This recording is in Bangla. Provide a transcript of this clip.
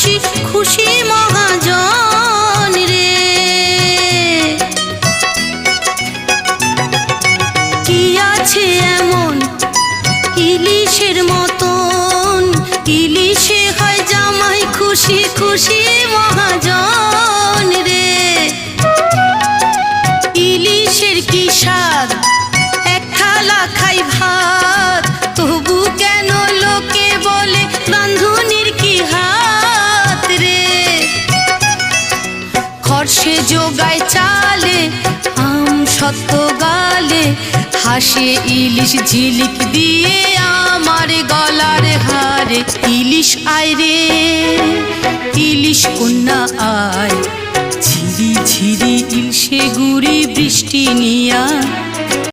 খুশি খুশি মহাজন রে। কি আছে এমন ইলিশের মতন, ইলিশে হয় জামাই খুশি খুশি মহাজন রে। ইলিশের কি স্বাদ এক থালা খাই ভাত, তবু কেন লোকে বলে রাঁধুনির কি হাত রে। খরসে জোগায় চালে আম সত্য গালে, হাসে ইলিশ ঝিলিক দিয়ে আমার গলার হারে। ইলিশ আয় রে ইলিশ কন্যা আয়, ঝিরি ঝিরি ইলশে গুড়ি বৃষ্টি নিয়া।